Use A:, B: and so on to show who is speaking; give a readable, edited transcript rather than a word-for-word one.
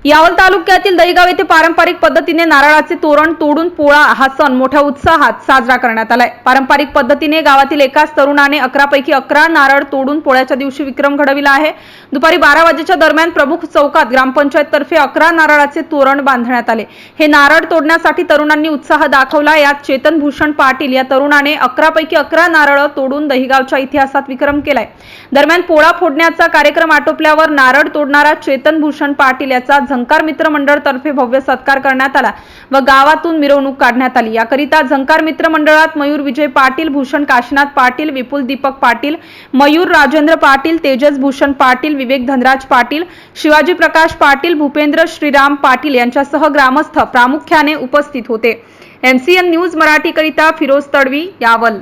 A: यावल तालुक्यातील दहिगाव येथे पारंपरिक पद्धतीने नारळाचे तोरण तोडून पोळा हा सण मोठ्या उत्साहात साजरा करण्यात आलाय। पारंपरिक पद्धतीने गावातील एकाच तरुणाने 11 पैकी 11 नारळ तोडून पोळ्याच्या दिवशी विक्रम घडविला आहे। दुपारी 12 वाजेच्या दरम्यान प्रमुख चौकात ग्रामपंचायत तर्फे 11 नारळाचे तोरण बांधण्यात आले। हे नारळ तोडण्यासाठी तरुणांनी उत्साह दाखवला। यात चेतन भूषण पाटील या तरुणाने 11 पैकी 11 नारळ तोडून दहिगावच्या इतिहासात विक्रम केलाय। दरम्यान पोळा फोडण्याचा कार्यक्रम आटोपल्यावर नारळ तोडणारा चेतन भूषण पाटील याचा झंकार मित्र मंडळ तर्फे भव्य सत्कार करण्यात आला व गावातून मिरवणूक काढण्यात आली। याकरिता झंकार मित्र मंडळात मयूर विजय पाटील, भूषण काशीनाथ पाटील, विपुल दीपक पाटील, मयूर राजेंद्र पाटील, तेजस भूषण पाटील, विवेक धनराज पाटील, शिवाजी प्रकाश पाटील, भूपेंद्र श्रीराम पाटील यांच्यासह ग्रामस्थ प्रामुख्याने उपस्थित होते। MCN न्यूज मराठी करिता फिरोज तडवी, यावल।